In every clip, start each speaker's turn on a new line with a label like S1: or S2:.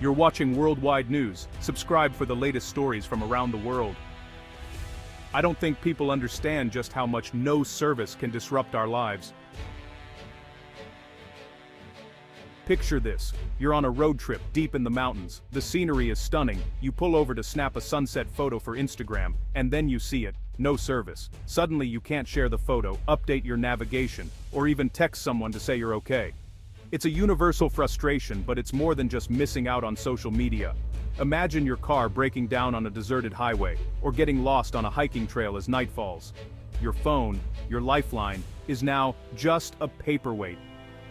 S1: You're watching Worldwide News. Subscribe for the latest stories from around the world. I don't think people understand just how much no service can disrupt our lives. Picture this. You're on a road trip deep in the mountains. The scenery is stunning. You pull over to snap a sunset photo for Instagram, and then you see it. No service. Suddenly you can't share the photo, update your navigation, or even text someone to say you're okay. It's a universal frustration, but it's more than just missing out on social media. Imagine your car breaking down on a deserted highway, or getting lost on a hiking trail as night falls. Your phone, your lifeline, is now just a paperweight.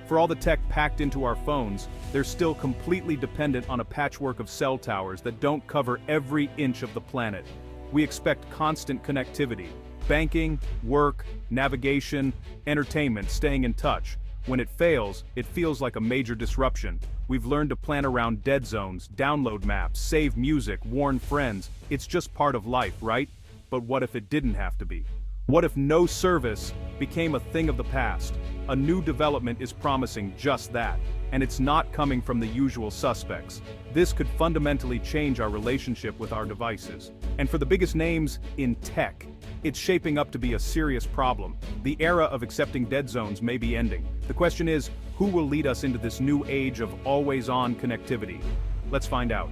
S1: For all the tech packed into our phones, they're still completely dependent on a patchwork of cell towers that don't cover every inch of the planet. We expect constant connectivity, banking, work, navigation, entertainment, staying in touch. When it fails, it feels like a major disruption. We've learned to plan around dead zones, download maps, save music, warn friends. It's just part of life, right? But what if it didn't have to be? What if no service became a thing of the past? A new development is promising just that, and it's not coming from the usual suspects. This could fundamentally change our relationship with our devices. And for the biggest names in tech, it's shaping up to be a serious problem. The era of accepting dead zones may be ending. The question is, who will lead us into this new age of always-on connectivity? Let's find out.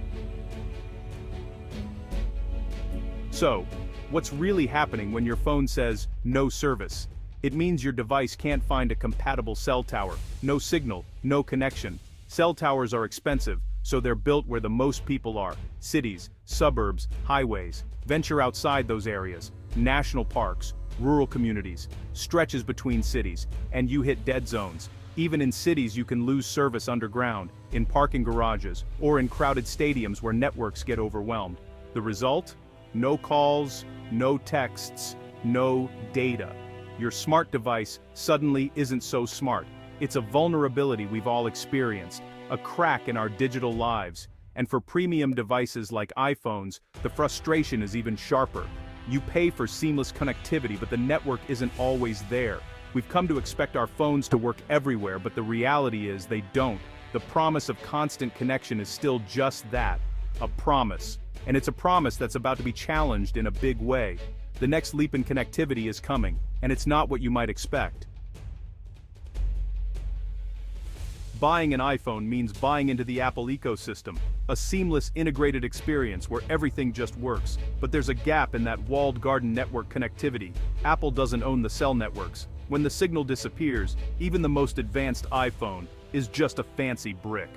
S1: So, what's really happening when your phone says, no service? It means your device can't find a compatible cell tower. No signal, no connection. Cell towers are expensive, so they're built where the most people are. Cities, suburbs, highways. Venture outside those areas. National parks, rural communities, stretches between cities, and you hit dead zones. Even in cities you can lose service underground, in parking garages, or in crowded stadiums where networks get overwhelmed. The result? No calls, no texts, no data. Your smart device suddenly isn't so smart. It's a vulnerability we've all experienced, a crack in our digital lives. And for premium devices like iPhones, the frustration is even sharper. You pay for seamless connectivity, but the network isn't always there. We've come to expect our phones to work everywhere, but the reality is they don't. The promise of constant connection is still just that, a promise. And it's a promise that's about to be challenged in a big way. The next leap in connectivity is coming, and it's not what you might expect. Buying an iPhone means buying into the Apple ecosystem, a seamless integrated experience where everything just works. But there's a gap in that walled garden network connectivity. Apple doesn't own the cell networks. When the signal disappears, even the most advanced iPhone is just a fancy brick.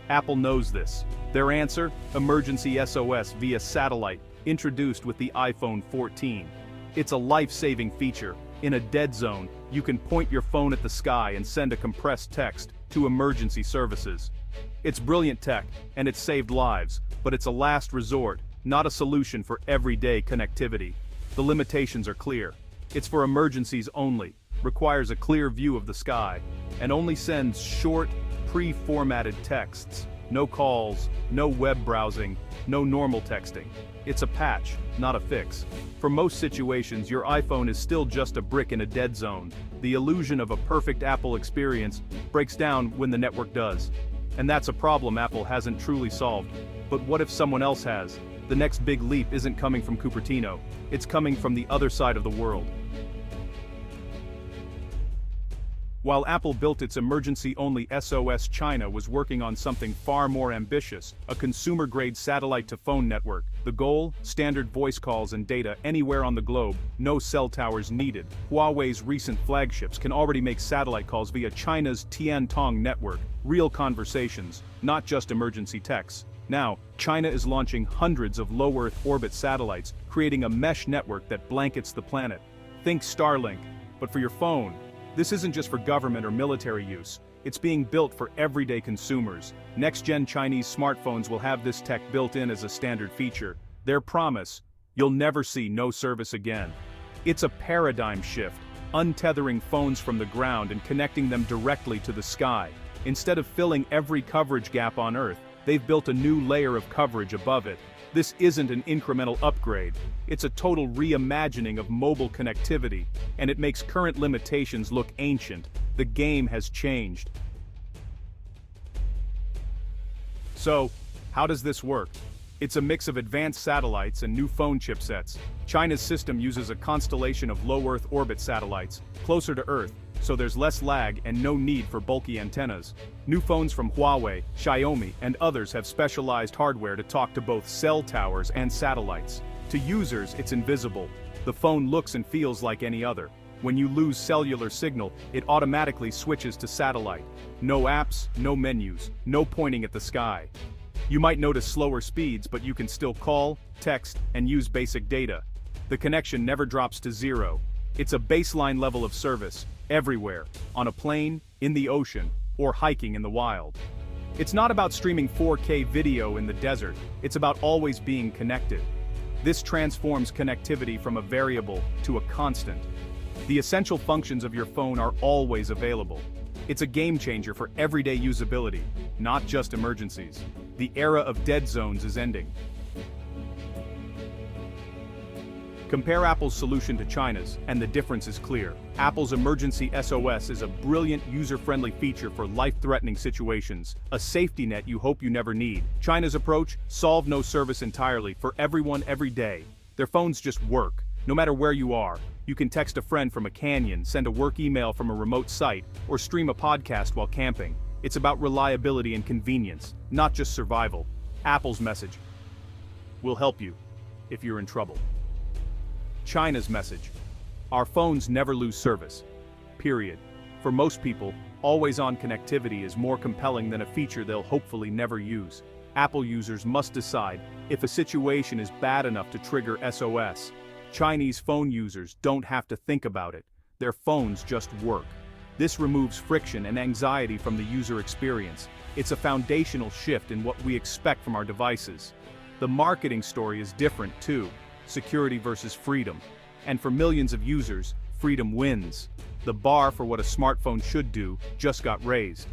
S1: Apple knows this. Their answer? Emergency SOS via satellite, introduced with the iPhone 14. It's a life-saving feature. In a dead zone, you can point your phone at the sky and send a compressed text to emergency services. It's brilliant tech, and it's saved lives, but it's a last resort, not a solution for everyday connectivity. The limitations are clear. It's for emergencies only, requires a clear view of the sky, and only sends short, pre-formatted texts. No calls, no web browsing, no normal texting. It's a patch, not a fix. For most situations, your iPhone is still just a brick in a dead zone. The illusion of a perfect Apple experience breaks down when the network does. And that's a problem Apple hasn't truly solved. But what if someone else has? The next big leap isn't coming from Cupertino. It's coming from the other side of the world. While Apple built its emergency-only SOS, China was working on something far more ambitious, a consumer-grade satellite-to-phone network. The goal? Standard voice calls and data anywhere on the globe, no cell towers needed. Huawei's recent flagships can already make satellite calls via China's Tiantong network, real conversations, not just emergency texts. Now, China is launching hundreds of low-Earth orbit satellites, creating a mesh network that blankets the planet. Think Starlink, but for your phone. This isn't just for government or military use. It's being built for everyday consumers. Next-gen Chinese smartphones will have this tech built in as a standard feature. Their promise: you'll never see no service again. It's a paradigm shift, untethering phones from the ground and connecting them directly to the sky. Instead of filling every coverage gap on Earth, they've built a new layer of coverage above it. This isn't an incremental upgrade. It's a total reimagining of mobile connectivity, and it makes current limitations look ancient. The game has changed. So, How does this work? It's a mix of advanced satellites and new phone chipsets. China's system uses a constellation of low Earth orbit satellites, closer to Earth, so there's less lag and no need for bulky antennas. New phones from Huawei, Xiaomi, and others have specialized hardware to talk to both cell towers and satellites. To users, it's invisible. The phone looks and feels like any other. When you lose cellular signal, it automatically switches to satellite. No apps, no menus, no pointing at the sky. You might notice slower speeds, but you can still call, text, and use basic data. The connection never drops to zero. It's a baseline level of service, everywhere, on a plane, in the ocean, or hiking in the wild. It's not about streaming 4K video in the desert, it's about always being connected. This transforms connectivity from a variable to a constant. The essential functions of your phone are always available. It's a game changer for everyday usability, not just emergencies. The era of dead zones is ending. Compare Apple's solution to China's, and the difference is clear. Apple's Emergency SOS is a brilliant, user-friendly feature for life-threatening situations, a safety net you hope you never need. China's approach: solve no service entirely, for everyone, every day. Their phones just work, no matter where you are. You can text a friend from a canyon, send a work email from a remote site, or stream a podcast while camping. It's about reliability and convenience, not just survival. Apple's message: we'll help you if you're in trouble. China's message: our phones never lose service. Period. For most people, always-on connectivity is more compelling than a feature they'll hopefully never use. Apple users must decide if a situation is bad enough to trigger SOS. Chinese phone users don't have to think about it. Their phones just work. This removes friction and anxiety from the user experience. It's a foundational shift in what we expect from our devices. The marketing story is different too. Security versus freedom. And for millions of users, freedom wins. The bar for what a smartphone should do just got raised.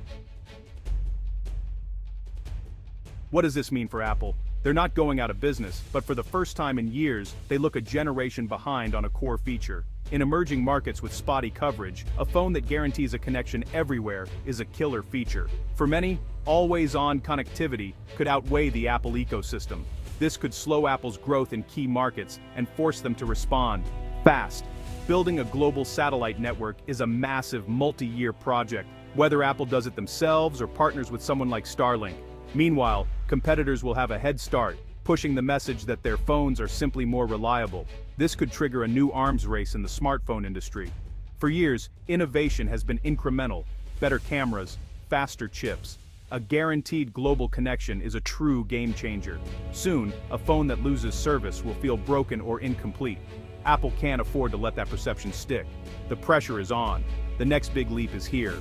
S1: What does this mean for Apple? They're not going out of business, but for the first time in years, they look a generation behind on a core feature. In emerging markets with spotty coverage, a phone that guarantees a connection everywhere is a killer feature. For many, always-on connectivity could outweigh the Apple ecosystem. This could slow Apple's growth in key markets and force them to respond fast. Building a global satellite network is a massive multi-year project, whether Apple does it themselves or partners with someone like Starlink. Meanwhile, competitors will have a head start, pushing the message that their phones are simply more reliable. This could trigger a new arms race in the smartphone industry. For years, innovation has been incremental: better cameras, faster chips. A guaranteed global connection is a true game changer. Soon, a phone that loses service will feel broken or incomplete. Apple can't afford to let that perception stick. The pressure is on. The next big leap is here.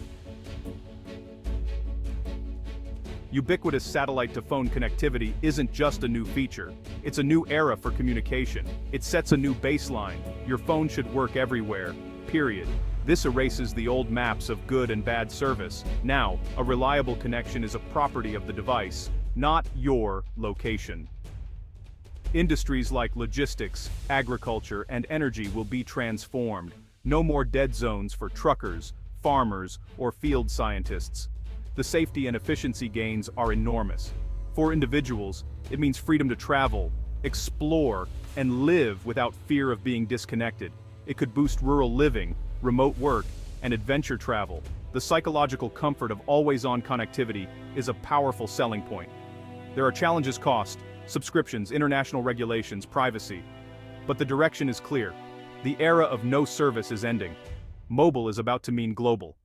S1: Ubiquitous satellite-to-phone connectivity isn't just a new feature. It's a new era for communication. It sets a new baseline. Your phone should work everywhere, period. This erases the old maps of good and bad service. Now, a reliable connection is a property of the device, not your location. Industries like logistics, agriculture, and energy will be transformed. No more dead zones for truckers, farmers, or field scientists. The safety and efficiency gains are enormous. For individuals, it means freedom to travel, explore, and live without fear of being disconnected. It could boost rural living, remote work, and adventure travel. The psychological comfort of always-on connectivity is a powerful selling point. There are challenges: cost, subscriptions, international regulations, privacy. But the direction is clear. The era of no service is ending. Mobile is about to mean global.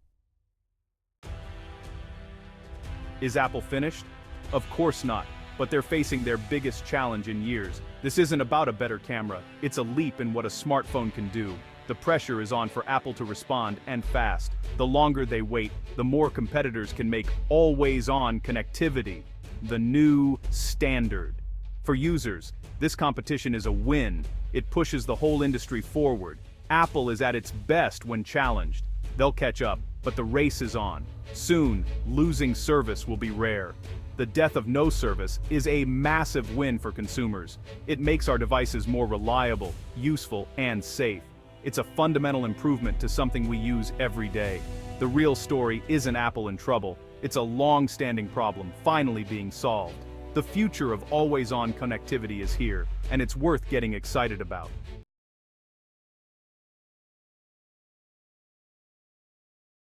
S1: Is Apple finished? Of course not, but they're facing their biggest challenge in years. This isn't about a better camera, it's a leap in what a smartphone can do. The pressure is on for Apple to respond, and fast. The longer they wait, the more competitors can make always-on connectivity the new standard. For users, this competition is a win. It pushes the whole industry forward. Apple is at its best when challenged. They'll catch up, but the race is on. Soon, losing service will be rare. The death of no service is a massive win for consumers. It makes our devices more reliable, useful, and safe. It's a fundamental improvement to something we use every day. The real story isn't Apple in trouble. It's a long-standing problem finally being solved. The future of always-on connectivity is here, and it's worth getting excited about.